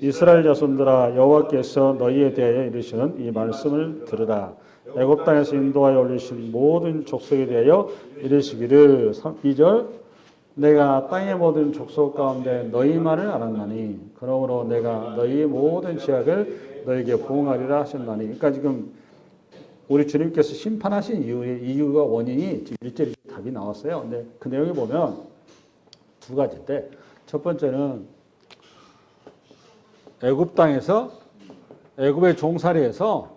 이스라엘 자손들아 여호와께서 너희에 대하여 이르시는 이 말씀을 들으라. 애굽 땅에서 인도하여 올리신 모든 족속에 대하여 이르시기를 2절 내가 땅의 모든 족속 가운데 너희만을 알았나니 그러므로 내가 너희의 모든 죄악을 너희에게 보응하리라 하셨나니. 그러니까 지금 우리 주님께서 심판하신 이유가 원인이 1절에 답이 나왔어요. 근데 그 내용에 보면 두 가지인데 첫 번째는 애굽 땅에서 애굽의 종살이에서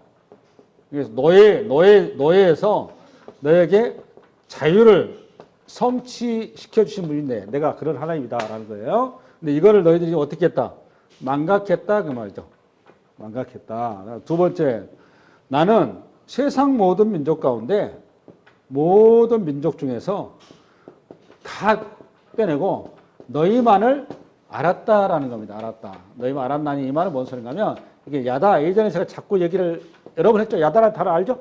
노예에서 너에게 자유를 성취시켜 주신 분인데 내가 그런 하나님이다라는 거예요. 근데 이거를 너희들이 어떻게 했다? 망각했다 그 말이죠. 망각했다. 두 번째, 나는 세상 모든 민족 가운데 모든 민족 중에서 다 빼내고 너희만을 알았다라는 겁니다. 알았다. 너희만 알았나니 이 말은 뭔 소린가 하면 이게 야다. 예전에 제가 자꾸 얘기를 여러 번 했죠. 야다를 다 알죠?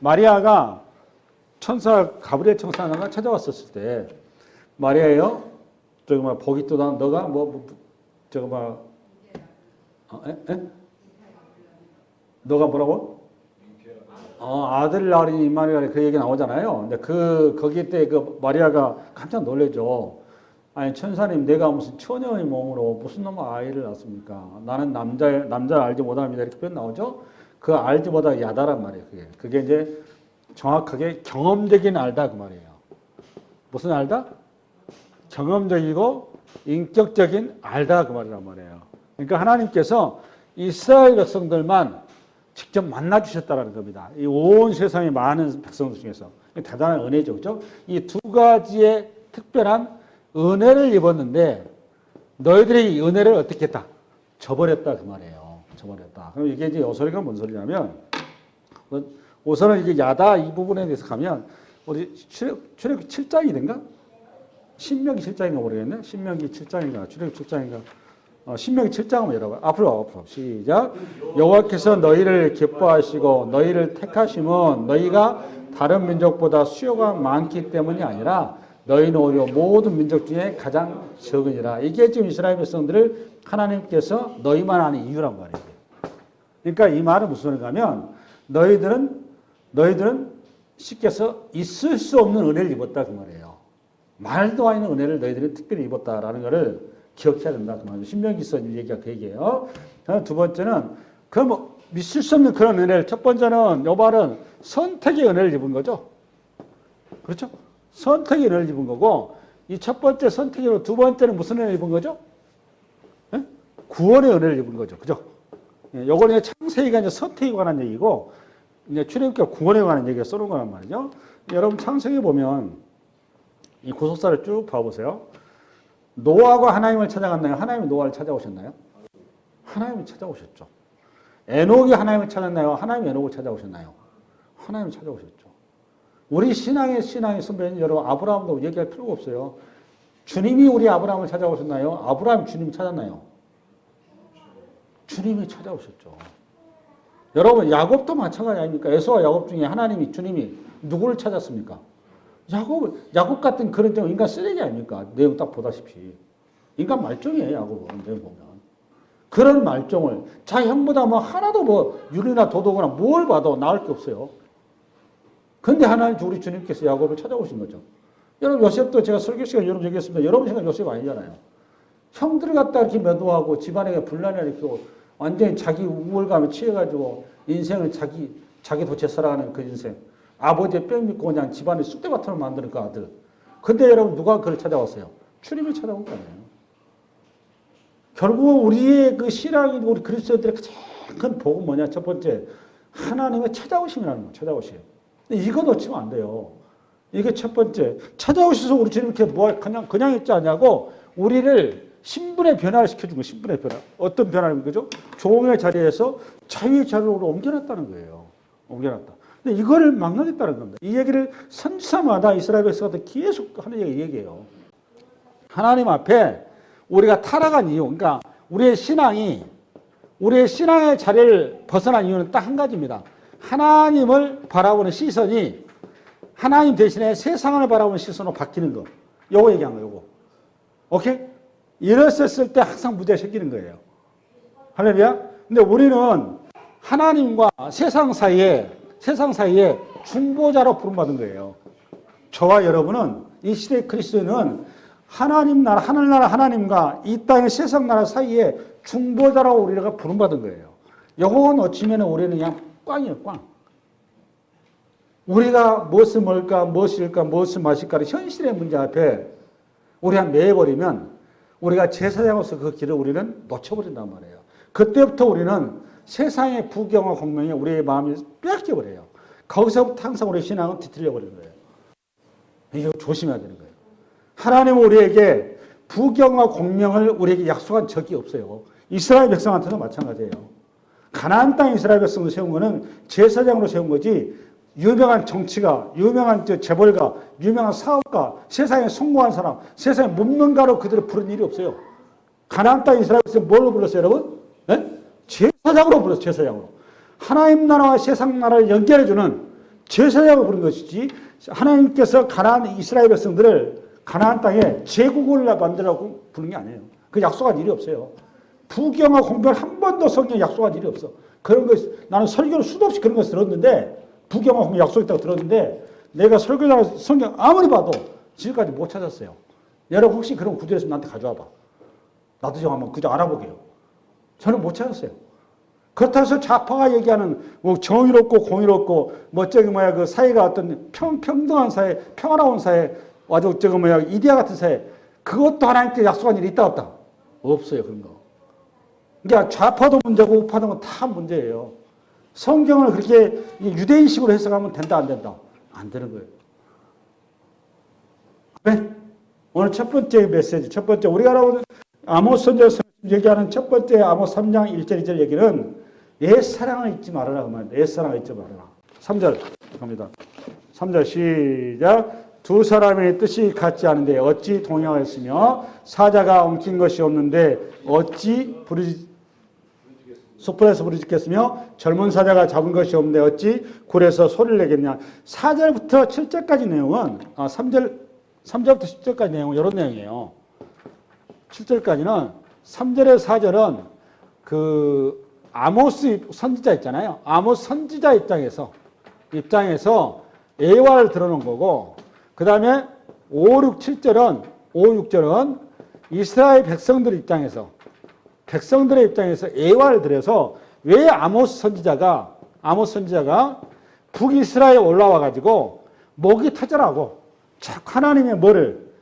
마리아가 천사 가브리엘 천사가 찾아왔었을 때 마리아요. 저거 막 복이 또다 너가 저거 막 너가 뭐라고? 아들 낳으니 임마누엘 그 얘기 나오잖아요. 근데 거기 때 그 마리아가 깜짝 놀래죠. 아니 천사님 내가 무슨 처녀의 몸으로 무슨 놈의 아이를 낳습니까? 나는 남자를 알지 못합니다. 이렇게 표현 나오죠. 그 알지 못하다 야다란 말이에요. 그게 이제 정확하게 경험적인 알다 그 말이에요. 무슨 알다? 경험적이고 인격적인 알다 그 말이란 말이에요. 그러니까 하나님께서 이스라엘 백성들만 직접 만나 주셨다는 겁니다. 이 온 세상의 많은 백성들 중에서 대단한 은혜죠, 그렇죠? 이 두 가지의 특별한 은혜를 입었는데 너희들이 이 은혜를 어떻게 했다? 저버렸다 그 말이에요. 저버렸다. 그럼 이게 이제 요소리가 뭔 소리냐면 우선은 이게 야다 이 부분에 대해서 가면 우리 출애굽기 7장이든가 신명기 7장인가 모르겠네. 신명기 7장인가 출애굽기 7장인가 신명기 7장 한번 열어봐. 앞으로 시작. 여호와께서 너희를 기뻐하시고 너희를 택하심은 너희가 다른 민족보다 수요가 많기 때문이 아니라 너희는 오히려 모든 민족 중에 가장 적으니라. 이게 지금 이스라엘 백성들을 하나님께서 너희만 아는 이유란 말이에요. 그러니까 이 말은 무슨 소리가 하면 너희들은 쉽게 해서 있을 수 없는 은혜를 입었다 그 말이에요. 말도 안 되는 은혜를 너희들이 특별히 입었다라는 것을 기억해야 된다 그 말이에요. 신명기서 얘기가 그 얘기예요. 두 번째는 그럼 믿을 수 없는 그런 은혜를 첫 번째는 요 말은 선택의 은혜를 입은 거죠. 그렇죠? 선택의 은혜를 입은 거고 이 첫 번째 선택으로 두 번째는 무슨 은혜를 입은 거죠? 네? 구원의 은혜를 입은 거죠. 그죠? 요거는 창세기가 이제 선택에 관한 얘기고 이제 출애굽기가 구원에 관한 얘기가 써놓은 거란 말이죠. 여러분 창세기 보면 이 구속사를 쭉 봐보세요. 노아가 하나님을 찾아갔나요? 하나님이 노아를 찾아오셨나요? 하나님이 찾아오셨죠. 에녹이 하나님을 찾았나요? 하나님이 에녹을 찾아오셨나요? 하나님이 찾아오셨죠. 우리 신앙의 선배는 여러분 아브라함도 얘기할 필요가 없어요. 주님이 우리 아브라함을 찾아오셨나요? 아브라함이 주님 찾았나요? 주님이 찾아오셨죠. 여러분 야곱도 마찬가지 아닙니까? 에서와 야곱 중에 주님이 누구를 찾았습니까? 야곱 같은 그런 인간 쓰레기 아닙니까? 내용 딱 보다시피. 인간 말종이에요, 야곱은. 내용 보면. 그런 말종을 자기 형보다 하나도 윤리나 도덕이나 뭘 봐도 나을 게 없어요. 근데 하나님 우리 주님께서 야곱을 찾아오신 거죠. 여러분 요셉도 제가 설교 시간에 여러분 얘기했습니다. 여러분 생각 요셉 아니잖아요. 형들을 갖다 이렇게 매도하고 집안에 분란을 일으키고 완전히 자기 우월감에 취해가지고 인생을 자기 도체 살아가는 그 인생. 아버지의 뼈 믿고 그냥 집안에 쑥대밭으로 만드는 그 아들. 근데 여러분 누가 그를 찾아왔어요? 주님이 찾아온 거예요. 결국 우리의 그 신앙이 우리 그리스도인들의 가장 큰 복은 뭐냐? 첫 번째 하나님의 찾아오심이라는 거예요. 찾아오심. 이거 놓치면 안 돼요. 이게 첫 번째. 찾아오셔서 우리 주님 이렇게 그냥 있지 않냐고 우리를 신분의 변화를 시켜준 거예요. 신분의 변화. 어떤 변화는 거죠? 종의 자리에서 자유의 자리로 옮겨놨다는 거예요. 옮겨놨다. 근데 이거를 막론했다는 겁니다. 이 얘기를 선지자마다 이스라엘 백성한테 계속 하는 얘기예요. 하나님 앞에 우리가 타락한 이유, 그러니까 우리의 신앙의 자리를 벗어난 이유는 딱 한 가지입니다. 하나님을 바라보는 시선이 하나님 대신에 세상을 바라보는 시선으로 바뀌는 거. 요거 얘기한 거예요, 요거. 오케이? 이랬었을 때 항상 문제가 생기는 거예요. 할렐루야. 근데 우리는 하나님과 세상 사이에 중보자로 부름받은 거예요. 저와 여러분은 이 시대의 그리스도인은 하나님 나라, 하늘나라 하나님과 이 땅의 세상 나라 사이에 중보자라고 우리가 부름받은 거예요. 요거 놓치면 우리는 그냥 꽝이에요, 꽝. 우리가 무엇을 먹을까, 무엇일까, 무엇을 마실까를 현실의 문제 앞에 우리가 매여버리면 우리가 제사장으로서 그 길을 우리는 놓쳐버린단 말이에요. 그때부터 우리는 세상의 부경과 공명에 우리의 마음이 빼앗겨버려요. 거기서부터 항상 우리의 신앙은 뒤틀려버리는 거예요. 이거 조심해야 되는 거예요. 하나님은 우리에게 부경과 공명을 우리에게 약속한 적이 없어요. 이스라엘 백성한테도 마찬가지예요. 가나안 땅 이스라엘 백성을 세운 거는 제사장으로 세운 거지 유명한 정치가, 유명한 재벌가, 유명한 사업가, 세상에 성공한 사람, 세상에 문명가로 그들을 부른 일이 없어요. 가나안 땅 이스라엘 백성 뭘로 불렀어요, 여러분? 네? 제사장으로 불렀어요, 제사장으로. 하나님 나라와 세상 나라를 연결해주는 제사장으로 부른 것이지 하나님께서 가나안 이스라엘 백성들을 가나안 땅에 제국을 만들라고 부른 게 아니에요. 그 약속한 일이 없어요. 부경과 공별 한 번도 성경에 약속한 일이 없어. 그런 거 나는 설교를 수도 없이 그런 거 들었는데 부경과 공별 약속했다고 들었는데 내가 설교자로 성경 아무리 봐도 지금까지 못 찾았어요. 여러분 혹시 그런 구절 있으면 나한테 가져와 봐. 나도 좀 한번 그저 알아보게요. 저는 못 찾았어요. 그렇다고 해서 좌파가 얘기하는 뭐 정의롭고 공의롭고 그 사회가 어떤 평등한 사회, 평화로운 사회, 아주 이데아 같은 사회, 그것도 하나님께 약속한 일이 있다 없다? 없어요, 그런 거. 그러니까 좌파도 문제고 우파도 다 문제예요. 성경을 그렇게 유대인식으로 해석하면 된다 안 된다? 안 되는 거예요. 네? 오늘 첫 번째 메시지, 첫 번째 우리가 알아보는 아모스 선지자에서 얘기하는 첫 번째 아모스 3장 1절 2절 얘기는 옛사랑을 잊지 말아라 그 말입니다. 옛사랑을 잊지 말아라. 3절 갑니다. 3절 시작. 두 사람의 뜻이 같지 않은데 어찌 동행하였으며 사자가 엉킨 것이 없는데 어찌 숯불에서 부르짖겠으며 젊은 사자가 잡은 것이 없는데 어찌 굴에서 소리를 내겠냐. 4절부터 7절까지 내용은 3절부터 10절까지 내용은 이런 내용이에요. 7절까지는 3절에서 4절은 그 아모스 선지자 있잖아요. 아모스 선지자 입장에서 예화를 들어놓은 거고 그 다음에 5, 6, 7절은 이스라엘 백성들의 입장에서 예화를 들여서 왜 아모스 선지자가 북이스라엘에 올라와 가지고 목이 터져라고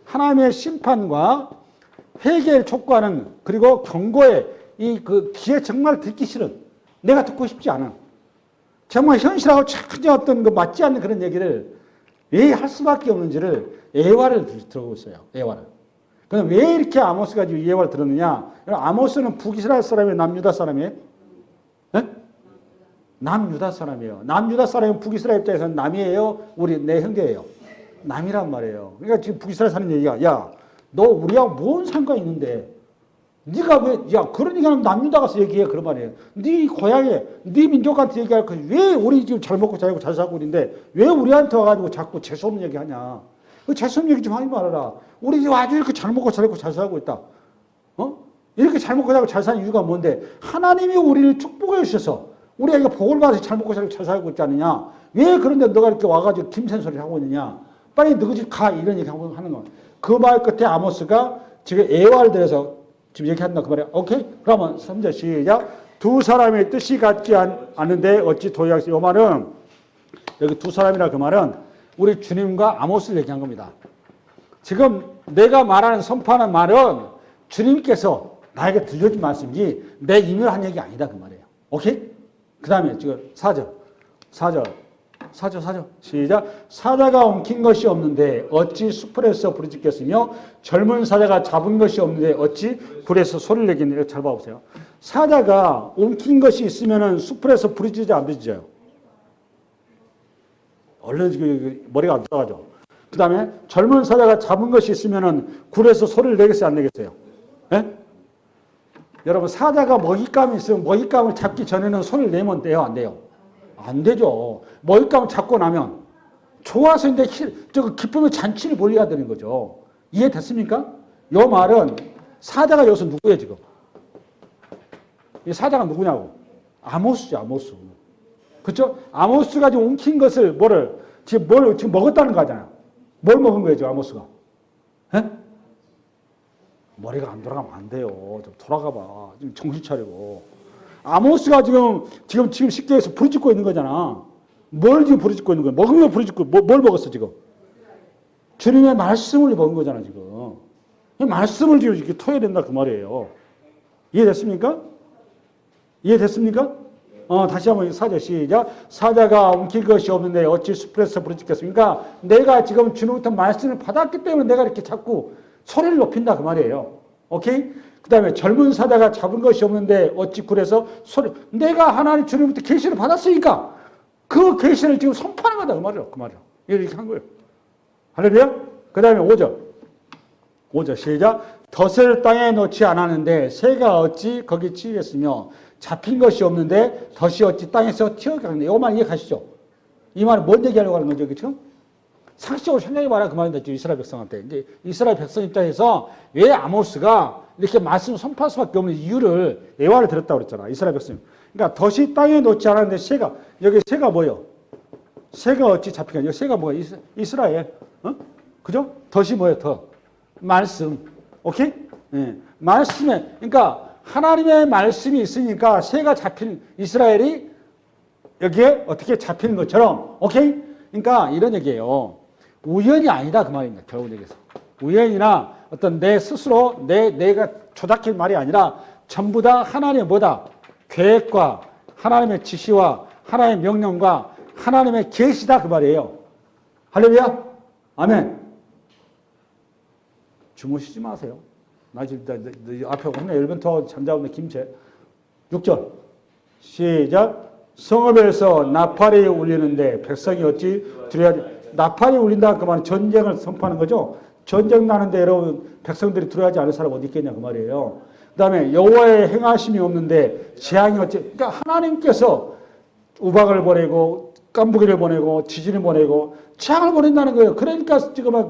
하나님의 심판과 회개를 촉구하는 그리고 경고의 그 귀에 정말 듣기 싫은 내가 듣고 싶지 않은 정말 현실하고 전혀 어떤 그 맞지 않는 그런 얘기를 왜 할 수밖에 없는지를 예화를 들어보고 있어요. 예화를. 그럼 왜 이렇게 아모스 가지고 예화를 들었느냐? 아모스는 북이스라엘 사람이에요? 남유다 사람이에요? 네? 남유다 사람이에요. 남유다 사람은 북이스라엘 입장에서는 남이에요? 내 형제예요? 남이란 말이에요. 그러니까 지금 북이스라엘 사는 얘기가 야, 너 우리하고 뭔 상관이 있는데 네가 그런 얘기하면 남유다 가서 얘기해 그런 말이에요. 네 고향에 네 민족한테 얘기할 거 왜 우리 지금 잘 먹고 잘 살고 잘 살고 있는데 왜 우리한테 와가지고 자꾸 재수없는 얘기하냐. 그 재수없는 얘기 좀 하지 말아라. 우리 지금 아주 이렇게 잘 먹고 잘 살고 잘 살고 있다. 이렇게 잘 먹고 살고 잘 사는 이유가 뭔데? 하나님이 우리를 축복해 주셔서 우리가 이거 복을 받아서 잘 먹고 살고 잘 살고 있지 않느냐. 왜 그런데 너가 이렇게 와가지고 김센 소리를 하고 있느냐. 빨리 너희 집 가 이런 얘기 하고 하는 거야. 그 말 끝에 아모스가 지금 예화를 들어서 지금 얘기한다 그 말이야. 오케이? 그러면 3절 시작. 두 사람의 뜻이 같지 않은데 어찌 도약시. 이 말은 여기 두 사람이라 그 말은 우리 주님과 아모스를 얘기한 겁니다. 지금 내가 선포하는 말은 주님께서 나에게 들려준 말씀이지 내 임의로 한 얘기 아니다 그 말이에요. 오케이? 그 다음에 지금 4절 시작. 사자가 엉킨 것이 없는데 어찌 숯불에서 부르짖겠으며 젊은 사자가 잡은 것이 없는데 어찌 불에서 소리를 내겠느냐. 잘 봐보세요. 사자가 엉킨 것이 있으면 숯불에서 부르짖지 안 부르짖어요. 얼른 머리가 안 들어가죠. 그 다음에 젊은 사자가 잡은 것이 있으면 굴에서 소리를 내겠어요 안 내겠어요? 네? 여러분 사자가 먹잇감이 있으면 먹잇감을 잡기 전에는 소리를 내면 돼요 안 돼요? 안 되죠. 먹잇감을 잡고 나면 좋아서 이제 기쁨의 잔치를 벌여야 되는 거죠. 이해됐습니까? 이 말은 사자가 여기서 누구예요 지금? 이 사자가 누구냐고. 아모스죠, 아모스. 그렇죠? 아모스가 지금 옮긴 것을 지금 먹었다는 거잖아요. 뭘 먹은 거예요, 아모스가? 에? 머리가 안 돌아가면 안 돼요. 좀 돌아가봐. 지금 정신 차리고. 아모스가 지금 쉽게 해서 부르짖고 있는 거잖아. 뭘 지금 부르짖고 있는 거야? 먹으면 부르짖고, 뭘 먹었어, 지금? 주님의 말씀을 먹은 거잖아, 지금. 이 말씀을 지금 이렇게 토해야 된다, 그 말이에요. 이해됐습니까? 이해됐습니까? 다시 한번 사자 시작. 사자가 옮길 것이 없는데 어찌 숲에서 부르짖겠습니까? 내가 지금 주님부터 말씀을 받았기 때문에 내가 이렇게 자꾸 소리를 높인다, 그 말이에요. 오케이? 그 다음에 젊은 사자가 잡은 것이 없는데 어찌 굴에서 내가 하나님 주님부터 계시를 받았으니까 그 계시를 지금 선포하는 거다, 그 말이에요. 그 말이에요. 이렇게 한 거예요. 할렐루야? 그 다음에 5절 시작. 덫을 땅에 놓지 않았는데 새가 어찌 거기 치겠으며 잡힌 것이 없는데 덫이 어찌 땅에서 튀어가겠느냐. 이거만 이해가시죠? 이 말은 뭔 얘기하려고 하는 거죠, 지금? 상식적으로 생각해봐라, 그 말인데, 이스라엘 백성한테. 이제 이스라엘 백성 입장에서 왜 아모스가 이렇게 말씀을 선포할 수밖에 없는 이유를, 예화를 들었다고 그랬잖아, 이스라엘 백성. 그러니까 덫이 땅에 놓지 않았는데 여기 새가 뭐예요? 새가 어찌 잡히겠냐. 여기 새가 뭐야? 이스라엘. 그죠? 덫이 뭐예요, 덫? 말씀. 오케이? 네. 말씀에, 그러니까 하나님의 말씀이 있으니까 새가 잡힌 이스라엘이 여기에 어떻게 잡히는 것처럼, 오케이? 그러니까 이런 얘기예요. 우연이 아니다, 그 말입니다. 결국 얘기해서. 우연이나 어떤 내 스스로 내가 조작한 말이 아니라 전부 다 하나님의 뭐다? 계획과 하나님의 지시와 하나님의 명령과 하나님의 계시다, 그 말이에요. 할렐루야? 아멘. 주무시지 마세요. 나 지금 앞에 혼내 열변토 잠자고 있는 김채. 6절 시작. 성읍에서 나팔이 울리는데 백성이 어찌 두려워하지? 나팔이 울린다 그 말은 전쟁을 선포하는 거죠. 전쟁 나는데 여러분 백성들이 두려워하지 않을 사람 어디 있겠냐 그 말이에요. 그 다음에 여호와의 행하심이 없는데 재앙이 어찌. 그러니까 하나님께서 우박을 보내고 깐부기를 보내고 지진을 보내고 재앙을 보낸다는 거예요. 그러니까 지금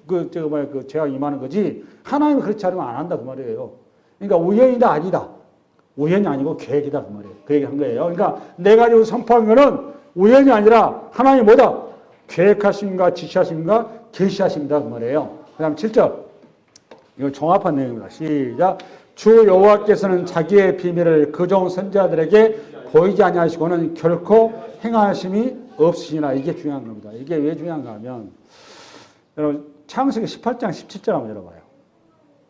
그 재앙이 임하는 거지. 하나님은 그렇지 않으면 안 한다 그 말이에요. 그러니까 우연이다 아니다. 우연이 아니고 계획이다 그 말이에요. 그 얘기 한 거예요. 그러니까 내가 지금 선포한 거는 우연이 아니라 하나님 뭐다? 계획하심과 지시하심과 계시하심이다 그 말이에요. 그 다음 7절. 이거 종합한 내용입니다. 시작. 주 여호와께서는 자기의 비밀을 그종 선지자들에게 보이지 아니하시고는 결코 행하심이 없으시나. 이게 중요한 겁니다. 이게 왜 중요한가 하면 여러분 창세기 18장 17절 한번 열어봐요.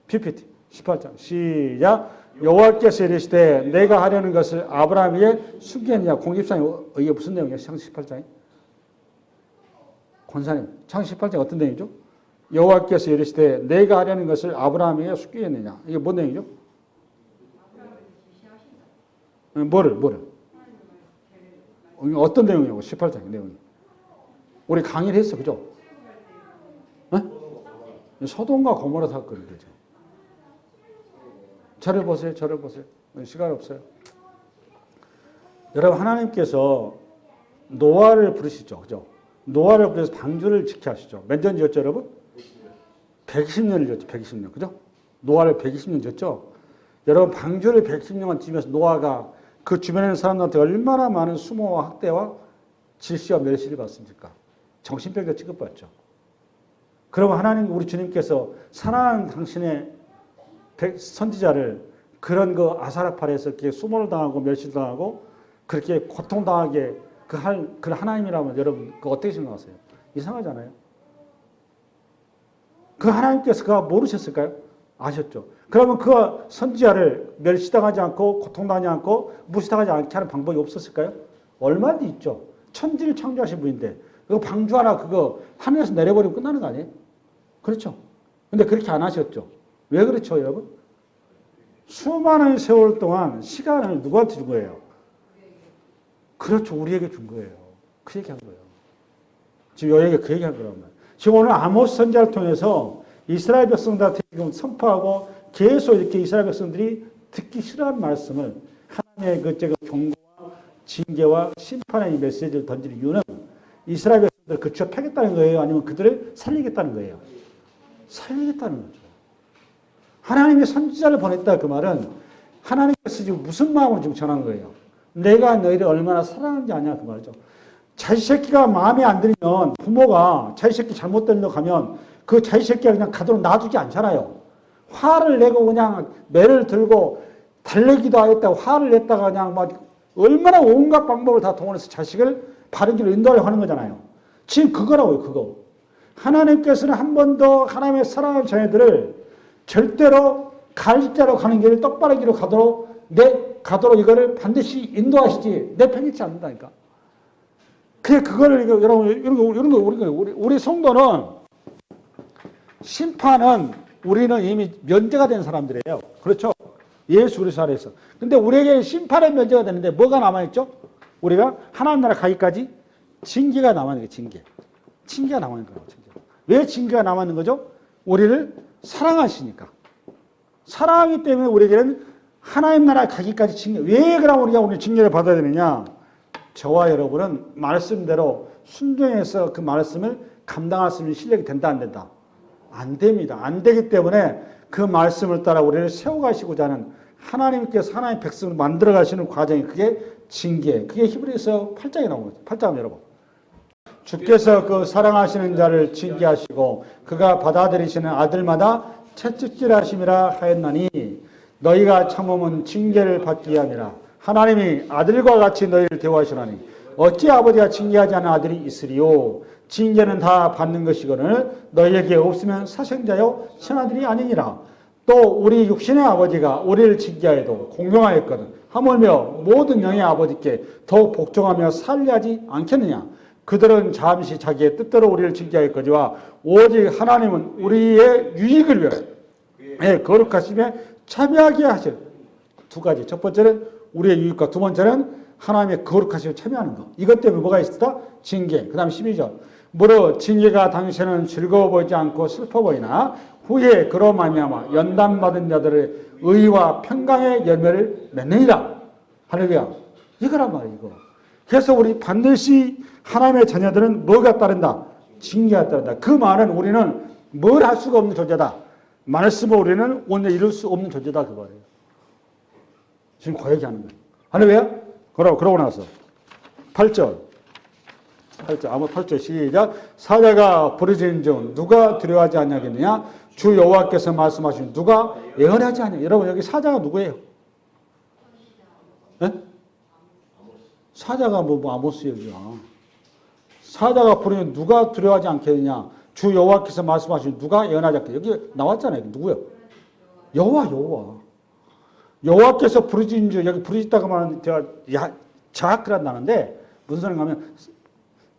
PPT 18장 시작. 여호와께서 이르시되 내가 하려는 것을 아브라함에게 숨겼느냐. 공집사님 이게 무슨 내용이에요? 창세기 18장이? 권사님 창세기 18장 어떤 내용이죠? 여호와께서 이르시되 내가 하려는 것을 아브라함에게 숨기겠느냐. 이게 뭔 내용이죠? 뭐를? 어떤 내용이냐고 18장 내용이. 우리 강의를 했어, 그죠? 소돔과 고모라 사건이 되죠. 저를 보세요. 시간 없어요. 여러분 하나님께서 노아를 부르시죠, 그죠? 노아를 부르셔서 방주를 지켜 하시죠. 몇 년 지었죠, 여러분? 120년을 지었죠, 120년, 그죠? 노아를 120년 지었죠. 여러분 방주를 110년간 지면서 노아가 그 주변에 있는 사람들한테 얼마나 많은 수모와 학대와 질시와 멸시를 받습니까? 정신병자 취급받죠. 그러면 하나님 우리 주님께서 사랑하는 당신의 선지자를 그런 그 아사라팔에서 이렇게 수모를 당하고 멸시를 당하고 그렇게 고통당하게 그 하나님이라면 여러분 그 어떻게 생각하세요? 이상하잖아요. 그 하나님께서 그가 모르셨을까요? 아셨죠. 그러면 그 선지자를 멸시당하지 않고 고통당하지 않고 무시당하지 않게 하는 방법이 없었을까요? 얼마든지 있죠. 천지를 창조하신 분인데 그거 방주 하나 그거 하늘에서 내려버리면 끝나는 거 아니에요? 그렇죠. 근데 그렇게 안 하셨죠. 왜 그렇죠, 여러분? 수많은 세월 동안 시간을 누구한테 준 거예요? 그렇죠. 우리에게 준 거예요. 그 얘기한 거예요. 지금 여기에 그 얘기한 거란 말이에요. 지금 오늘 아모스 선지자를 통해서 이스라엘 백성들한테 지금 선포하고 계속 이렇게 이스라엘 백성들이 듣기 싫어하는 말씀을 하나님의 그 경고와 징계와 심판의 이 메시지를 던지는 이유는 이스라엘 백성들 그 죄 패겠다는 거예요? 아니면 그들을 살리겠다는 거예요? 살리겠다는 거죠. 하나님이 선지자를 보냈다 그 말은 하나님께서 지금 무슨 마음으로 지금 전한 거예요? 내가 너희를 얼마나 사랑하는지 아냐 그 말이죠. 자식 새끼가 마음에 안 들면 부모가 자식 새끼 잘못된 거 가면 그 자식 새끼가 그냥 가도록 놔두지 않잖아요. 화를 내고 그냥 매를 들고 달래기도 하겠다고 화를 냈다가 그냥 막 얼마나 온갖 방법을 다 동원해서 자식을 바른 길로 인도하려고 하는 거잖아요. 지금 그거라고요, 그거. 하나님께서는 한 번 더 하나님의 사랑하는 자녀들을 절대로 갈대로 가는 길을 똑바른 길로 가도록 이거를 반드시 인도하시지 내팽개치 않는다니까. 그거를 여러분 이런 거 우리 성도는 심판은 우리는 이미 면제가 된 사람들이에요. 그렇죠? 예수 그리스도 안에서. 근데 우리에게 심판의 면제가 되는데 뭐가 남아있죠? 우리가 하나님 나라 가기까지 징계가 남아있는 거예요. 징계가 남아있는 거예요. 왜 징계가 남아있는 거죠? 우리를 사랑하시니까. 사랑하기 때문에 우리에게는 하나님 나라 가기까지 징계. 왜 그럼 우리가 오늘 징계를 받아야 되느냐? 저와 여러분은 말씀대로 순종해서 그 말씀을 감당할 수 있는 실력이 된다 안 된다? 안 됩니다. 안 되기 때문에 그 말씀을 따라 우리를 세워가시고자 하는 하나님께서 하나님의 백성을 만들어 가시는 과정이 그게 징계. 그게 히브리서 8장에 나오는 거죠. 8장 여러분. 주께서 그 사랑하시는 자를 징계하시고 그가 받아들이시는 아들마다 채찍질하심이라 하였나니 너희가 참으면 징계를 받기 함이라. 하나님이 아들과 같이 너희를 대우하시나니 어찌 아버지가 징계하지 않은 아들이 있으리요. 징계는 다 받는 것이거늘 너희에게 없으면 사생자요 신하들이 아니니라. 또 우리 육신의 아버지가 우리를 징계하여도 공경하였거든 하물며 모든 영의 아버지께 더욱 복종하며 살리하지 않겠느냐. 그들은 잠시 자기의 뜻대로 우리를 징계하였거니와 오직 하나님은 우리의 유익을 위하여 거룩하심에 참여하게 하실. 두 가지. 첫 번째는 우리의 유익과 두 번째는 하나님의 거룩하심에 참여하는 것. 이것 때문에 뭐가 있었다? 징계. 그 다음 12절. 무릇 징계가 당신은 즐거워 보이지 않고 슬퍼 보이나 후에 그로 말미암아 연단받은 자들의 의와 평강의 열매를 맺느니라. 할렐루야. 이거란 말이에요. 이거. 그래서 우리 반드시 하나님의 자녀들은 뭐가 따른다? 징계가 따른다. 그 말은 우리는 뭘 할 수가 없는 존재다. 말씀을 우리는 오늘 이룰 수 없는 존재다. 그 말이에요. 지금 그 얘기하는 거예요. 할렐루야. 그러고 나서 8절 아무 8절 시작. 사자가 부르짖는 중 누가 두려워하지 않냐겠느냐. 주 여호와께서 말씀하신 누가 예언하지 않냐. 여러분 여기 사자가 누구예요? 네? 사자가 뭐 아모스 얘기야. 사자가 부르짖는 누가 두려워하지 않겠느냐. 주 여호와께서 말씀하신 누가 예언하지 않겠느냐. 여기 나왔잖아요. 누구요? 여호와께서 부르짖는 중 여기 부르짖다가 말하는 자악그란 나는데 무슨 소리가 하면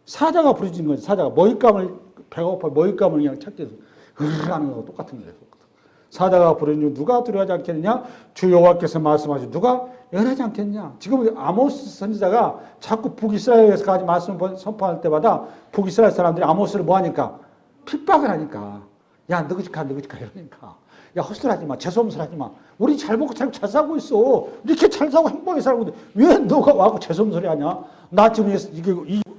사자가 부르짖는 거지. 사자가 먹잇감을 배고파 먹잇감을 그냥 찾기 위해서 하는 거하고 똑같은 거예요. 사자가 부르짖는 중 누가 두려워하지 않겠느냐. 주 여호와께서 말씀하신 누가 예언하지 않겠냐. 지금 아모스 선지자가 자꾸 북이스라엘에서까지 말씀을 선포할 때마다 북이스라엘 사람들이 아모스를 뭐하니까 핍박을 하니까 야 너그지카 이러니까 야 헛소리하지 마. 재수없는 마. 우리 잘 먹고 잘 살고 있어. 이렇게 잘 살고 행복하게 살고 있는데 왜 너가 와서 재수없는 소리 하냐. 나 지금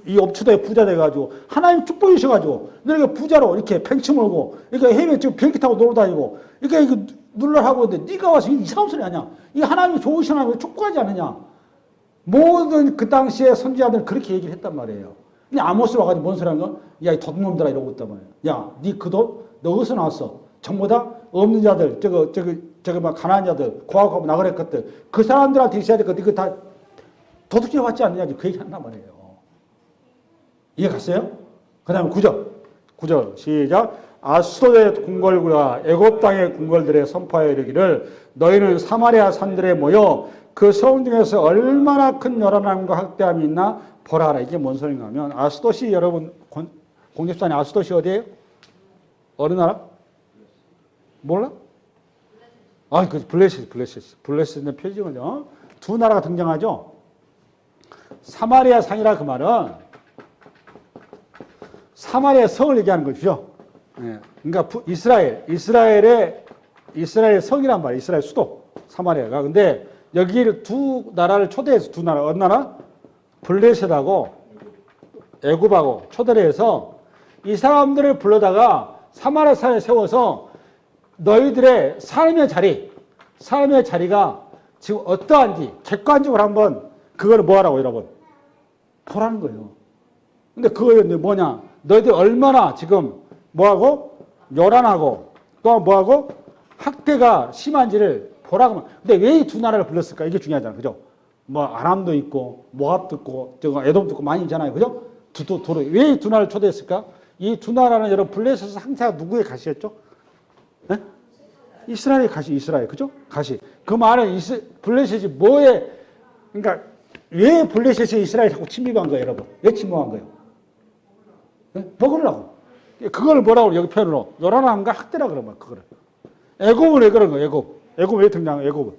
이 업추도에 부자 돼가지고 하나님 축복이셔가지고 너희가 부자로 이렇게 팽치 몰고 이렇게 해외 지금 비행기 타고 놀러 다니고 이렇게 눌러하고 있는데 네가 와서 이상한 소리 하냐. 이 하나님이 좋으신 하나님을 축복하지 않느냐. 모든 그 당시에 선지자들은 그렇게 얘기를 했단 말이에요. 근데 아모스로 와가지고 뭔 소리 하는 거야? 야 이 덧놈들아 이러고 있단 말이야. 야 네 그 돈 너 어디서 나왔어? 전부 다 없는 자들 저거 막 가난한 자들 고아하고 나그네 것들 그 사람들한테 있어야 될 것 이거 다 도둑질 받지 않느냐 그 얘기 한단 말이에요. 이해 갔어요? 그 다음에 9절 시작. 아수도의 궁궐과 애굽 땅의 궁궐들에 선포하여 이르기를 너희는 사마리아 산들에 모여 그 성 중에서 얼마나 큰 요란함과 학대함이 있나 보라 하라. 이게 뭔 소리인가 하면 아수도시 여러분 공집산의 아수도시 어디예요? 어느 나라? 몰라? 아, 그 블레셋의 표지거든요. 두 나라가 등장하죠. 사마리아 산이라 그 말은 사마리아 성을 얘기하는 거죠. 예. 그러니까 이스라엘의 성이란 말이에요. 이스라엘 수도 사마리아가. 근데 여기를 두 나라를 초대해서 두 나라 어느 나라? 블레셋하고 애굽하고 초대를 해서 이 사람들을 불러다가 사마리아 산에 세워서 너희들의 삶의 자리가 지금 어떠한지 객관적으로 한번 그걸 뭐하라고 여러분? 보라는 거예요. 근데 그거 뭐냐? 너희들 얼마나 지금 뭐하고? 요란하고 또 뭐하고? 학대가 심한지를 보라고. 근데 왜 이 두 나라를 불렀을까? 이게 중요하잖아요. 그죠? 뭐 아람도 있고 모압도 있고 저거 에돔도 있고 많이 있잖아요. 그죠? 도로 왜 이 두 나라를 초대했을까? 이 두 나라는 여러분 블레셋에서 항상 누구의 가시였죠? 네? 이스라엘의 가시, 이스라엘. 그죠? 가시. 그 말은 블레셋이 뭐에, 그러니까 왜 블레셋이 이스라엘 자꾸 침입한 거예요, 여러분? 왜 침입한 거예요? 네? 먹으려고. 그걸 뭐라고 여기 표현으로? 요란함과 학대라 그러면 그거를. 애굽은 왜 그런 거예요, 애굽? 애굽 왜 등장해요, 애굽은?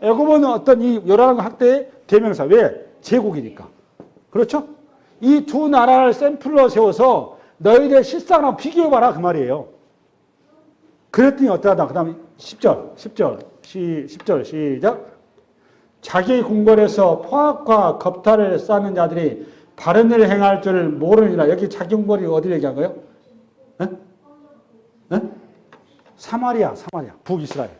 애굽은 어떤 이 요란함과 학대의 대명사. 왜? 제국이니까. 그렇죠? 이 두 나라를 샘플로 세워서 너희들 실상랑 비교해봐라 그 말이에요. 그랬더니 어떠하다. 그 다음에 10절 시작. 자기 궁궐에서 포악과 겁탈을 쌓는 자들이 바른 일을 행할 줄을 모르니라. 여기 자기 궁궐이 어디 얘기한 거예요? 네? 네? 사마리아, 북이스라엘.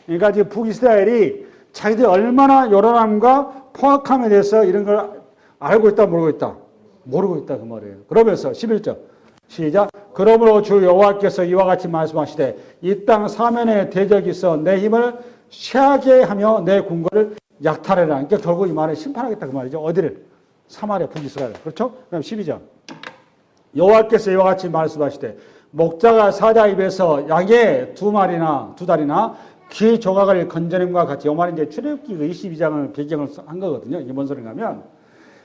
그러니까 지금 북이스라엘이 자기들이 얼마나 요란함과 포악함에 대해서 이런 걸 알고 있다, 모르고 있다? 모르고 있다 그 말이에요. 그러면서 11절 시작. 그러므로 주 여호와께서 이와 같이 말씀하시되 이 땅 사면에 대적이 있어 내 힘을 쇠하게 하며 내 궁궐을 약탈해라. 그러니까 결국 이 말은 심판하겠다 그 말이죠. 어디를? 사마리아, 북이스라엘. 그렇죠? 그다음 12절. 여호와께서 이와 같이 말씀하시되 목자가 사자 입에서 양의 두 다리나 귀 조각을 건져냄과 같이. 이 말은 이제 출애굽기 22장을 배경을 한 거거든요. 이게 뭔 소리인가 하면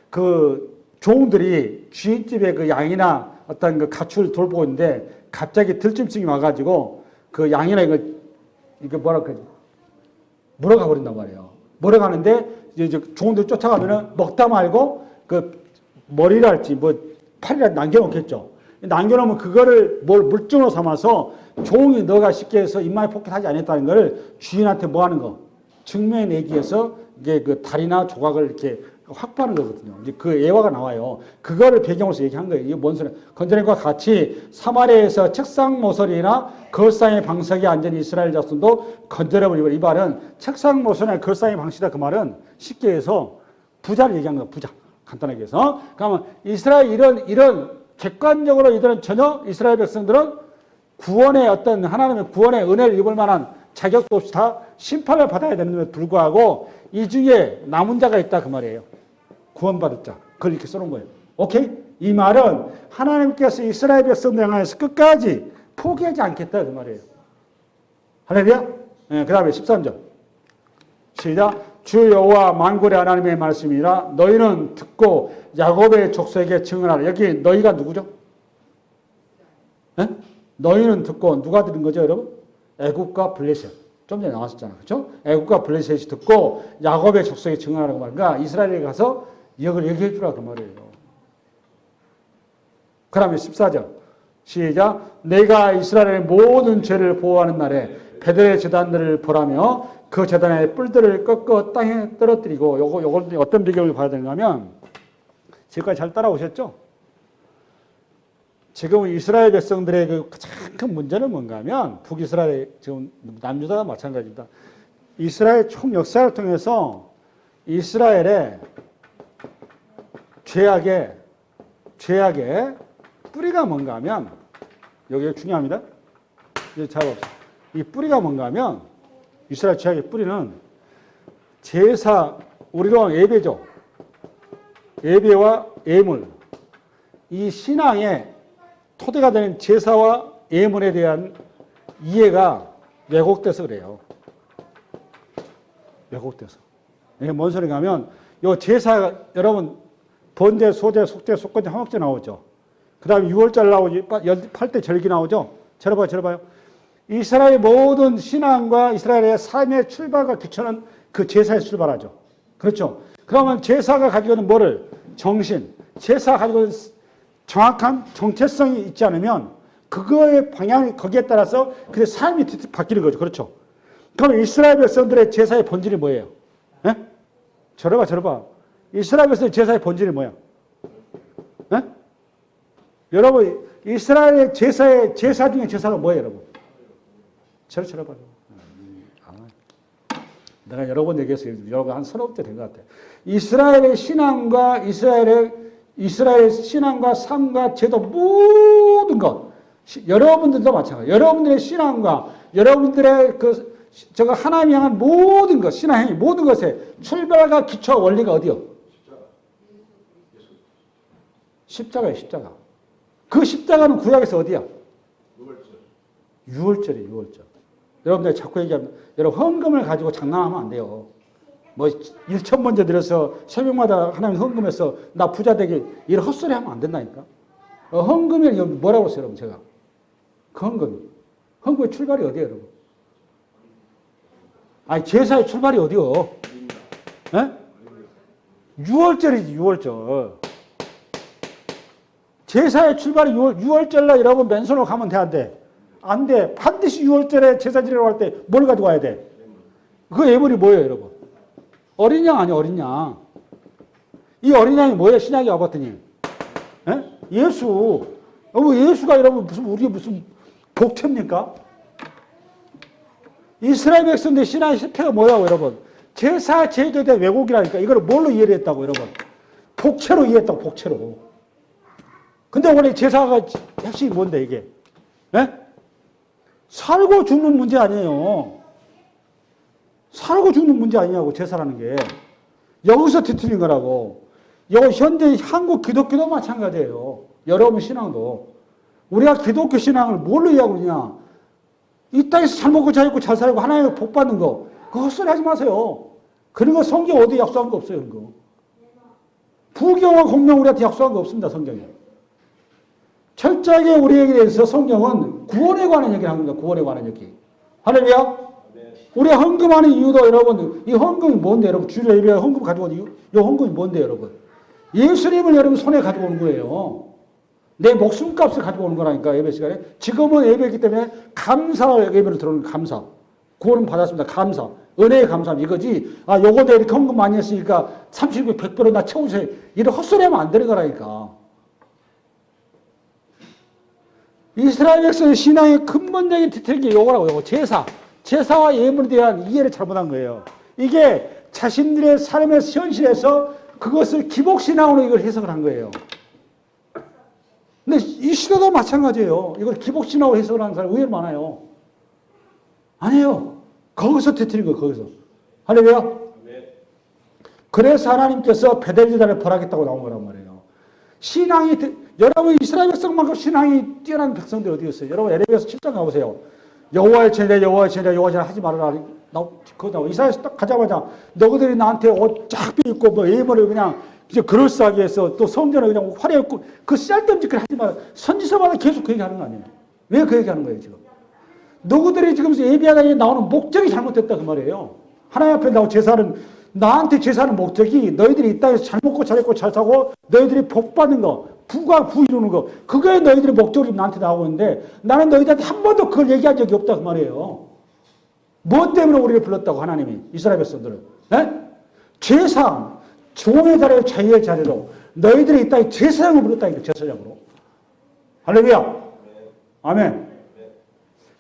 그 종들이 주인집에 그 양이나 어떤 그 가축을 돌보고 있는데 갑자기 들짐승이 와가지고 그 양이나 이거 뭐랄까 물어가 버린단 말이에요. 물어가는데 이제 종들이 쫓아가면은 먹다 말고 그 머리랄지 뭐 팔이랄지 남겨놓겠죠. 남겨놓으면 그거를 물증으로 삼아서 종이 너가 쉽게 해서 입마에 폭행하지 않았다는 걸 주인한테 뭐 하는 거? 증명해내기 위해서 이게 그 다리나 조각을 이렇게 확보하는 거거든요. 이제 그 예화가 나와요. 그거를 배경으로 얘기한 거예요. 이게 뭔 소리야? 건드림과 같이 사마리아에서 책상 모서리나 걸상의 방석에 앉은 이스라엘 자손도 건드려버리고. 이 말은 책상 모서리나 걸상의 방식이다. 그 말은 쉽게 해서 부자를 얘기한 거야. 부자. 간단하게 해서. 그러면 이스라엘 이런 객관적으로 이들은 전혀 이스라엘 백성들은 구원의 어떤 하나님의 구원의 은혜를 입을 만한 자격도 없이 다 심판을 받아야 되는데 불구하고 이 중에 남은 자가 있다 그 말이에요. 구원받을 자. 그걸 이렇게 써놓은 거예요. 오케이? 이 말은 하나님께서 이스라엘 백성들 향해서 끝까지 포기하지 않겠다 그 말이에요. 할렐루야? 네, 그 다음에 13절. 시작. 주 여호와 만군의 하나님의 말씀이라. 너희는 듣고 야곱의 족속에게 증언하라. 여기 너희가 누구죠? 네? 너희는 듣고 누가 들은 거죠 여러분? 애굽과 블레셋. 좀 전에 나왔었잖아요. 그렇죠? 애굽과 블레셋이 듣고 야곱의 족속에 증언하라고 말이니까 그러니까 이스라엘에 가서 이걸 얘기해 주라 그 말이에요. 그 다음에 14절 시작. 내가 이스라엘의 모든 죄를 보호하는 날에 베델의 제단들을 보라며 그 제단의 뿔들을 꺾어 땅에 떨어뜨리고. 요걸 어떤 배경을 봐야 되는가 하면 지금까지 잘 따라오셨죠? 지금 이스라엘 백성들의 그 가장 큰 문제는 뭔가 하면 북이스라엘 지금 남유다가 마찬가지입니다. 이스라엘 총 역사를 통해서 이스라엘의 죄악의 뿌리가 뭔가 하면 여기 중요합니다. 이제 잘 봅시다. 이 뿌리가 뭔가 하면 이스라엘 죄악의 뿌리는 제사, 우리로 예배죠. 예배와 예물. 이 신앙의 토대가 되는 제사와 예물에 대한 이해가 왜곡돼서 그래요. 왜곡돼서. 이게 뭔 소리가 하면 요 제사 여러분 번제, 소제, 속제, 속건제, 화목제 나오죠. 그 다음에 6월절 나오죠. 8대 절기 나오죠. 들어봐요. 이스라엘의 모든 신앙과 이스라엘의 삶의 출발과 기초는 그 제사에서 출발하죠. 그렇죠. 그러면 제사가 가지고 있는 뭐를? 정신. 제사가 가지고 있는 정확한 정체성이 있지 않으면 그거의 방향이 거기에 따라서 그 삶이 바뀌는 거죠. 그렇죠. 그럼 이스라엘 백성들의 제사의 본질이 뭐예요? 에? 저러봐. 이스라엘 백성의 제사의 본질이 뭐야? 에? 여러분, 이스라엘의 제사 중에 제사가 뭐예요, 여러분? 저러봐요. 내가 여러 번 얘기했어요. 여러 번 한 서너 번째 된 것 같아요. 이스라엘의 신앙과 이스라엘 신앙과 삶과 제도 모든 것 여러분들도 마찬가지. 여러분들의 신앙과 여러분들의 저거 하나님 향한 모든 것 신앙행위 모든 것의 출발과 기초와 원리가 어디요? 십자가예요. 십자가. 그 십자가는 구약에서 어디야? 유월절이에요. 유월절. 여러분들 자꾸 얘기하면 여러분 헌금을 가지고 장난하면 안 돼요. 뭐 1천 먼저 들여서 새벽마다 하나님 헌금해서 나 부자 되게 이런 헛소리 하면 안 된다니까. 헌금이 뭐라고 했어요, 여러분 제가? 그 헌금의 출발이 어디예요, 여러분? 아니 제사의 출발이 어디요? 예? 유월절이지 유월절. 제사의 출발이 유월절날 여러분 맨손으로 가면 돼, 안 돼? 안 돼. 반드시 유월절에 제사 지내러 갈 때 뭘 가지고 와야 돼? 그 예물이 뭐예요, 여러분? 어린 양 아니야, 어린 양. 이 어린 양이 뭐예요, 신약에 와봤더니? 예? 예수. 예수가 여러분 우리 무슨 복채입니까? 이스라엘 백성들 신앙의 실패가 뭐라고, 여러분? 제사 제도에 대한 왜곡이라니까. 이걸 뭘로 이해를 했다고, 여러분? 복채로 이해했다고, 복채로. 근데 원래 제사가 핵심이 뭔데, 이게? 예? 살고 죽는 문제 아니에요. 살고 죽는 문제 아니냐고, 제사라는 게. 여기서 뒤틀린 거라고. 현대 한국 기독교도 마찬가지예요. 여러분 신앙도. 우리가 기독교 신앙을 뭘로 이해하고 있냐? 이 땅에서 잘 먹고 잘 입고 잘 살고 하나님의 복 받는 거. 그거 헛소리 하지 마세요. 그런 거 성경 어디 약속한 거 없어요, 그런 거. 부경과 공명 우리한테 약속한 거 없습니다, 성경에. 철저하게 우리에게 대해서 성경은 구원에 관한 얘기를 합니다. 구원에 관한 얘기. 할렐루야. 우리가 헌금하는 이유도 여러분, 이 헌금이 뭔데, 여러분? 주일 예배에 헌금 가지고 오는 이유? 이 헌금이 뭔데, 여러분? 예수님을 여러분 손에 가지고 오는 거예요. 내 목숨값을 가지고 오는 거라니까, 예배 시간에. 지금은 예배이기 때문에 감사 예배를 들어오는 감사. 구원은 받았습니다. 감사. 은혜의 감사. 이거지. 아, 요거대 이렇게 헌금 많이 했으니까 30배, 100배로 나 채우세요. 이런 헛소리 하면 안 되는 거라니까. 이스라엘 백성의 신앙의 근본적인 디테일이 요거라고, 요거. 제사와 예물에 대한 이해를 잘못한 거예요. 이게 자신들의 삶의 현실에서 그것을 기복신앙으로 이걸 해석을 한 거예요. 근데 이 시대도 마찬가지예요. 이걸 기복신앙으로 해석을 하는 사람이 의외로 많아요. 아니에요. 거기서 뒤틀린 거예요, 거기서. 할렐루야. 그래서 하나님께서 베델제단을 벌하겠다고 나온 거란 말이에요. 신앙이, 여러분 이스라엘 백성만큼 신앙이 뛰어난 백성들 어디 있어요? 여러분 에레미야서 7장 가보세요. 여호와의 제자, 여호와의 제자, 여호와의 제자 하지 말아라. 그거 나와. 이사야서 딱 가자마자 너희들이 나한테 옷 쫙 입고 뭐 예물을 그냥 이제 그럴싸하게 해서 또 성전을 그냥 화려하게 입고 그 쓸데없는 짓을 하지 마라. 선지서마다 계속 그 얘기하는 거 아니에요? 왜 그 얘기하는 거예요 지금? 너희들이 지금 예비하다에 나오는 목적이 잘못됐다 그 말이에요. 하나님 앞에 나온 제사는 나한테 제사는 목적이 너희들이 이 땅에서 잘 먹고 잘 입고 잘 사고 너희들이 복 받는 거, 부가 부 이루는 거, 그거에 너희들의 목적이 나한테 나오고 있는데 나는 너희들한테 한 번도 그걸 얘기한 적이 없다 그 말이에요. 뭐 때문에 우리를 불렀다고 하나님이 이스라엘 백성들을? 제사, 종의 자리로 자유의 자리로 너희들이 이 땅에 제사장을 불렀다니까 제사장으로. 할렐루야. 아멘.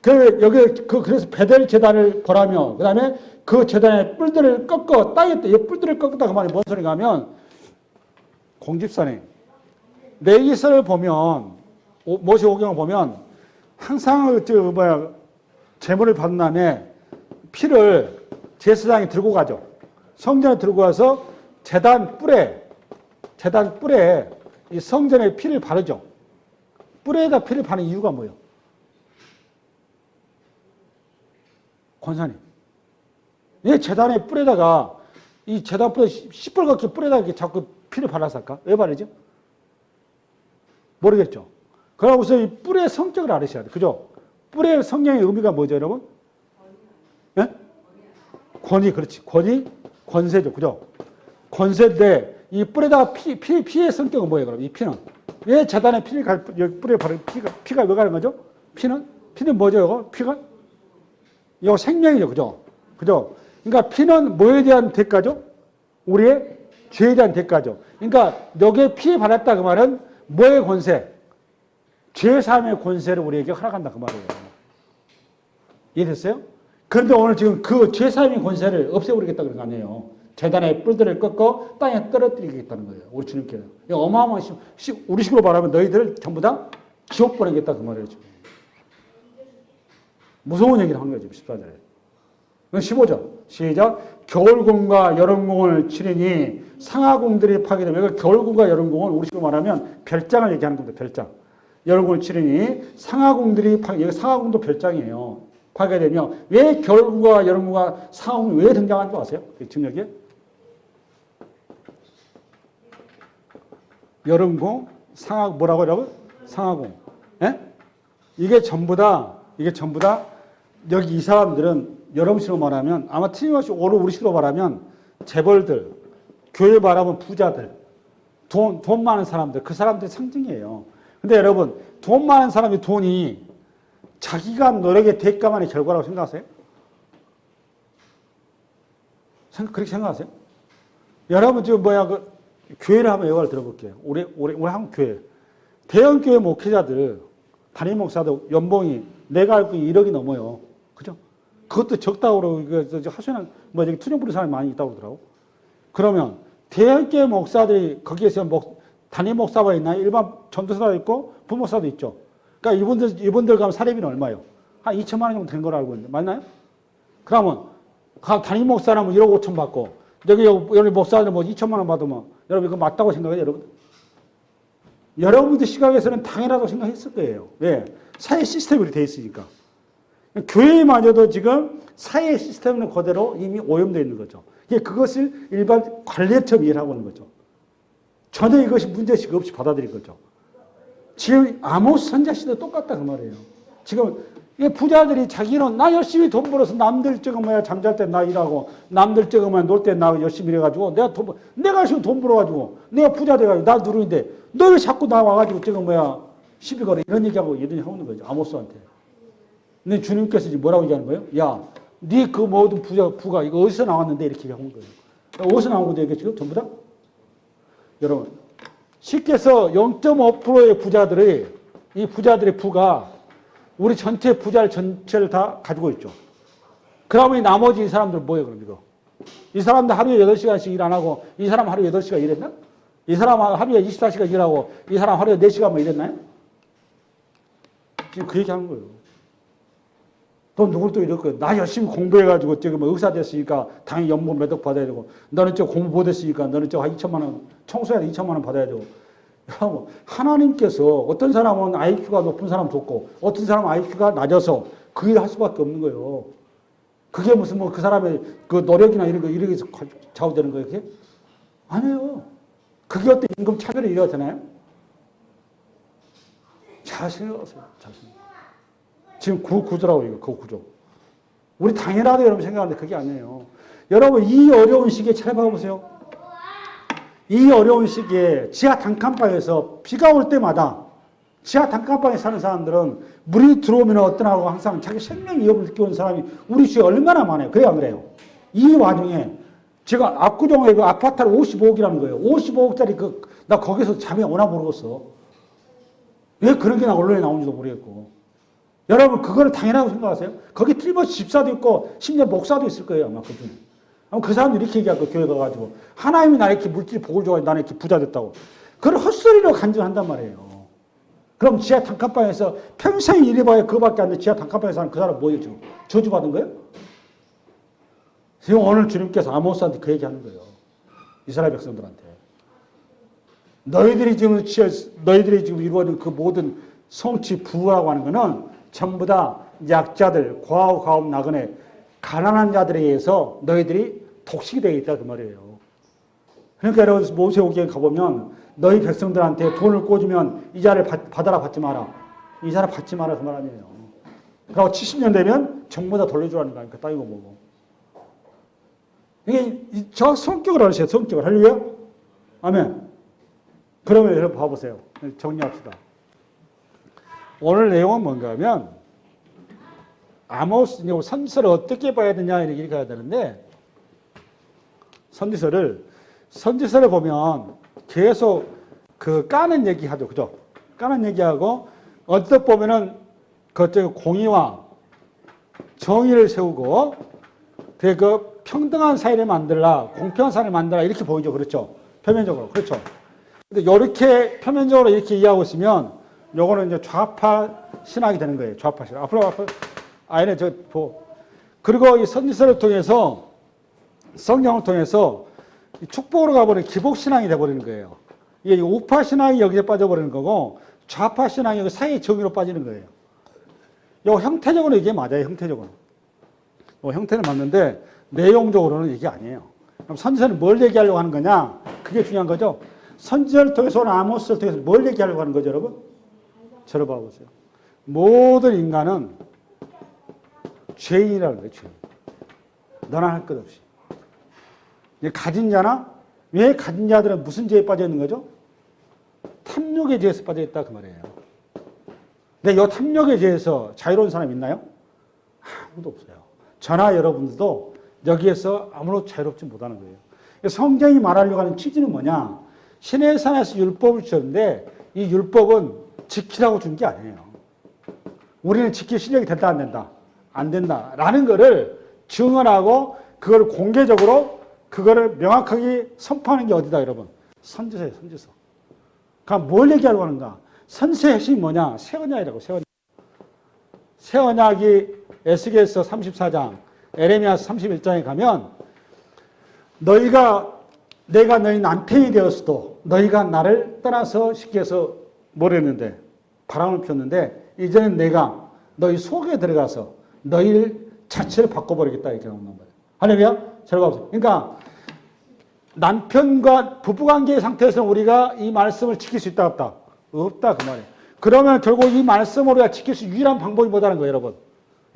그래서 베델 제단을 벌하며, 그 다음에 그 제단의 뿔들을 꺾어, 땅에 뿔들을 꺾었다 그 말이 뭔 소리가 하면, 공집사님, 레위기서를 보면, 모세 오경을 보면, 항상, 제물을 받은 다음에 피를 제사장이 들고 가죠. 성전에 들고 가서 제단 뿔에 이 성전에 피를 바르죠. 뿔에다 피를 바르는 이유가 뭐예요? 권사님, 왜 제단의 뿔에다가 이 제단 뿔에 시뻘겋게 뿔에다 이렇게 자꾸 피를 발라서 할까? 왜 바르죠? 모르겠죠. 그러고서 이 뿔의 성격을 알으셔야 돼. 그죠? 뿔의 성경의 의미가 뭐죠, 여러분? 예? 권위, 그렇지. 권세죠. 그죠? 권세인데 이 뿔에다가 피의 성격은 뭐예요, 그럼? 이 피는. 왜 제단에 뿔에 바르는 피가 왜 가는 거죠? 피는 뭐죠, 이거? 피가? 이거 생명이죠. 그죠? 그죠? 그러니까 피는 뭐에 대한 대가죠? 우리의 죄에 대한 대가죠. 그러니까 여기에 피 받았다 그 말은 뭐의 권세? 죄 사함의 권세를 우리에게 허락한다 그 말이에요. 이해됐어요? 그런데 오늘 지금 그 죄사함의 권세를 없애버리겠다 그런 거 아니에요. 재단의 뿔들을 꺾어 땅에 떨어뜨리겠다는 거예요. 우리 주님께서. 어마어마한 우리 식으로 말하면 너희들을 전부 다 지옥 보내겠다 그 말이에요. 지금. 무서운 얘기를 한 거죠. 14절에. 15절. 시작. 겨울궁과 여름궁을 치르니 상하궁들이 파괴되면, 이거 겨울궁과 여름궁은 우리 식으로 말하면 별장을 얘기하는 겁니다. 별장. 여름궁을 치르니 상하궁들이 여기 상하궁도 별장이에요. 파괴되며, 왜 겨울궁과 여름궁과 상하궁이 왜 등장하는 줄 아세요? 지금 여기에? 여름궁, 상하궁, 뭐라고 하라고? 상하궁. 예? 이게 전부 다 여기 이 사람들은 여러분식으로 말하면 아마 틀림없이 오늘 우리식으로 말하면 재벌들, 교회 말하면 부자들, 돈 많은 사람들, 그 사람들의 상징이에요. 근데 여러분, 돈 많은 사람의 돈이 자기가 노력의 대가만의 결과라고 생각하세요? 그렇게 생각하세요? 여러분 지금 교회를 한번 예화를 들어볼게요. 우리 한국 교회. 대형 교회 목회자들, 담임 목사들 연봉이 내가 알고 1억이 넘어요. 그죠? 그것도 적다고 그러고, 하소연, 투정 부리는 사람이 많이 있다고 그러더라고. 그러면, 대형교회 목사들이 거기에서 담임 목사가 있나요? 일반 전도사도 있고, 부목사도 있죠. 그러니까 이분들 가면 사례비는 얼마예요? 한 2천만 원 정도 된 거라고 알고 있는데, 맞나요? 그러면, 담임 목사라면 1억 5천 받고, 여기 목사들 2천만 원 받으면, 여러분 이거 맞다고 생각해요, 여러분? 여러분들 시각에서는 당연하다고 생각했을 거예요. 왜? 사회 시스템이 되어 있으니까. 교회마저도 지금 사회 시스템은 그대로 이미 오염되어 있는 거죠. 그것을 일반 관례처럼 이해를 하고 있는 거죠. 전혀 이것이 문제의식 없이 받아들인 거죠. 지금 아모스 선지자 시대도 똑같다 그 말이에요. 지금 부자들이 자기는 나 열심히 돈 벌어서 남들 잠잘 때 나 일하고 남들 놀 때 나 열심히 일해가지고 내가 열심히 돈 벌어가지고 내가 부자 돼가지고 나 누르는데 너 왜 자꾸 나 와가지고 시비 걸어 이런 얘기하고 있는 거죠. 아모스한테. 근데 주님께서 지금 뭐라고 얘기하는 거예요? 야, 네 그 모든 부가 이거 어디서 나왔는데 이렇게 얘기하는 거예요. 어디서 나온 건데 이게 지금 전부 다? 여러분, 쉽게 해서 0.5%의 이 부자들의 부가 우리 전체 부자를 전체를 다 가지고 있죠. 그러면 나머지 이 사람들 뭐예요, 그럼 이거? 이 사람들 하루에 8시간씩 일 안 하고 이 사람 하루에 8시간 일했나? 이 사람 하루에 24시간 일하고 이 사람 하루에 4시간만 일했나요? 지금 그 얘기 하는 거예요. 또 누굴 또 이럴 거예요. 나 열심히 공부해가지고 지금 의사 됐으니까 당연히 연봉 몇 억 받아야 되고 너는 공부 못했으니까 너는 2천만 원, 청소해야 2천만 원 받아야 되고. 여러분, 하나님께서 어떤 사람은 IQ가 높은 사람 좋고 어떤 사람은 IQ가 낮아서 그 일을 할 수밖에 없는 거예요. 그게 무슨 그 사람의 그 노력이나 이런 거 이렇게 좌우되는 거예요, 그게? 아니에요. 그게 어떤 임금 차별이 일어나잖아요? 잘 생각하세요. 지금 구조라고 이거, 그 구조. 우리 당연하다고 여러분 생각하는데 그게 아니에요. 여러분, 이 어려운 시기에 찾아봐보세요. 이 어려운 시기에 지하 단칸방에서 비가 올 때마다 지하 단칸방에 사는 사람들은 물이 들어오면 어떠나고 항상 자기 생명 위협을 느끼는 사람이 우리 주위에 얼마나 많아요. 그래요, 안 그래요? 이 와중에 제가 압구정에 그 아파트를 55억이라는 거예요. 55억짜리 나 거기서 잠이 오나 모르겠어. 왜 그런 게 언론에 나오는지도 모르겠고. 여러분, 그거를 당연하다고 생각하세요? 거기 틀림없이 집사도 있고 심지어 목사도 있을 거예요, 아마 그중에. 그 사람들이 이렇게 얘기할 거예요, 교회 가가지고. 하나님이 나에게 이렇게 물질 복을 줘가지고 나는 이렇게 부자 됐다고. 그걸 헛소리로 간증한단 말이에요. 그럼 지하 단칸방에서 평생 일해봐야 그거밖에 안 돼. 지하 단칸방에서 사는 그 사람 뭐예요, 지금? 저주받은 거예요? 지금 오늘 주님께서 아모스한테 그 얘기 하는 거예요. 이스라엘 백성들한테. 너희들이 지금 이루어진 그 모든 성취 부라고 하는 거는 전부 다 약자들, 과업 나그네, 가난한 자들에 의해서 너희들이 독식이 되어 있다 그 말이에요. 그러니까 여러분 모세오기에 가보면 너희 백성들한테 돈을 꽂으면 이자를 받아라 받지 마라. 이자를 받지 마라 그 말 아니에요. 그리고 70년 되면 전부 다 돌려주라는 거 아닙니까? 땅이고 뭐고. 이게 저 성격을 알으세요. 성격을. 할렐루야? 아멘. 그러면 여러분 봐보세요. 정리합시다. 오늘 내용은 뭔가 하면 아모스 선지서를 어떻게 봐야 되냐 이렇게 가야 되는데 선지서를 보면 계속 그 까는 얘기하죠. 그죠? 까는 얘기하고 어떻게 보면은 그쪽 공의와 정의를 세우고 그 평등한 사회를 만들라, 공평한 사회를 만들라 이렇게 보이죠. 그렇죠? 표면적으로. 그렇죠? 근데 이렇게 표면적으로 이렇게 이해하고 있으면 요거는 이제 좌파 신학이 되는 거예요. 좌파 신학. 앞으로 아니네 그리고 이 선지서를 통해서 성경을 통해서 축복으로 가버리는 기복 신앙이 돼버리는 거예요. 이게 우파 신앙이 여기에 빠져버리는 거고 좌파 신앙이 여기 사이 정의로 빠지는 거예요. 요 형태적으로 이게 맞아요. 형태적으로. 형태는 맞는데 내용적으로는 이게 아니에요. 그럼 선지서는 뭘 얘기하려고 하는 거냐? 그게 중요한 거죠. 선지서를 통해서 아모스를 통해서 뭘 얘기하려고 하는 거죠, 여러분? 저를 봐보세요. 모든 인간은 죄인이라는 거예요. 죄인. 너나 할 것 없이. 가진 자나 왜 가진 자들은 무슨 죄에 빠져 있는 거죠? 탐욕의 죄에서 빠져 있다 그 말이에요. 근데 이 탐욕의 죄에서 자유로운 사람 있나요? 아무도 없어요. 저나 여러분들도 여기에서 아무런 자유롭지 못하는 거예요. 성경이 말하려고 하는 취지는 뭐냐? 신의 산에서 율법을 주셨는데 이 율법은 지키라고 준 게 아니에요. 우리는 지킬 실력이 된다 안 된다? 안 된다라는 거를 증언하고 그걸 공개적으로 그거를 명확하게 선포하는 게 어디다 여러분? 선지서예요. 선지서. 그러니까 뭘 얘기하려고 하는가? 선지서의 핵심이 뭐냐? 새 언약이라고. 새 언약. 새 언약이 에스겔서 34장, 에레미야서 31장에 가면 내가 너희 남편이 되었어도 너희가 나를 떠나서 쉽게 해서 뭘 했는데 바람을 폈는데 이제는 내가 너희 속에 들어가서 너희 자체를 바꿔버리겠다 이렇게 나온단 말이에요. 할렐루야? 잘 봐보세요. 그러니까 남편과 부부관계의 상태에서는 우리가 이 말씀을 지킬 수 있다 없다? 없다 그 말이에요. 그러면 결국 이 말씀을 우리가 지킬 수 유일한 방법이 뭐다는 거예요 여러분?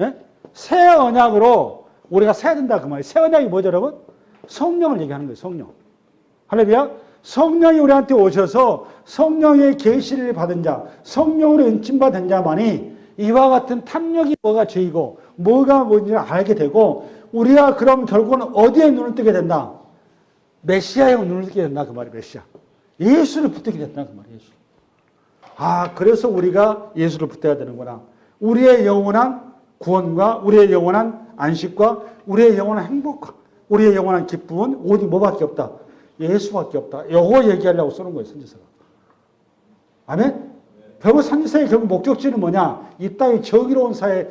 예? 새 언약으로 우리가 살야 된다 그 말이에요. 새 언약이 뭐죠 여러분? 성령을 얘기하는 거예요. 성령. 할렐루야? 성령이 우리한테 오셔서 성령의 계시를 받은 자, 성령으로 은침받은 자만이 이와 같은 탐욕이 뭐가 죄이고 뭐가 뭔지를 알게 되고 우리가 그럼 결국은 어디에 눈을 뜨게 된다? 메시아에 눈을 뜨게 된다 그 말이에요. 메시아. 예수를 붙들게 된다 그 말이에요. 예수. 그래서 우리가 예수를 붙들어야 되는구나. 우리의 영원한 구원과 우리의 영원한 안식과 우리의 영원한 행복과 우리의 영원한 기쁨은 오직 뭐밖에 없다? 예수밖에 없다. 요거 얘기하려고 쓰는 거예요. 선지서가. 아멘? 결국 선지서의 결국 목적지는 뭐냐? 이 땅의 정의로운 사회,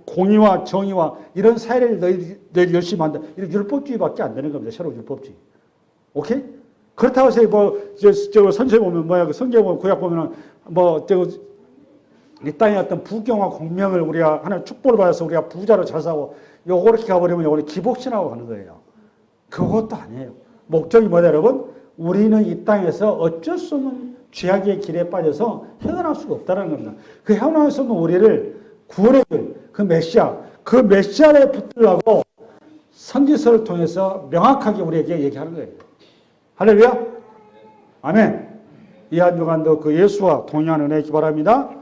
공의와 정의와 이런 사회를 너희 열심히 만든다. 이런 율법주의밖에 안 되는 겁니다. 새로운 율법주의. 오케이? 그렇다고 해서 선지서에 보면 그 성경에 보면 구약 보면은 이 땅의 어떤 부경과 공명을 우리가 하나님 축복을 받아서 우리가 부자로 잘 사고 요렇게 가버리면 요거는 기복신하고 가는 거예요. 그것도 아니에요. 목적이 뭐냐 여러분? 우리는 이 땅에서 어쩔 수 없는 죄악의 길에 빠져서 헤어날 수가 없다는 겁니다. 그 헤어날 수 없는 우리를 구원의 길, 그 메시아를 붙들라고 선지서를 통해서 명확하게 우리에게 얘기하는 거예요. 할렐루야? 아멘. 이 한 주간도 그 예수와 동행하는 은혜 있기 바랍니다.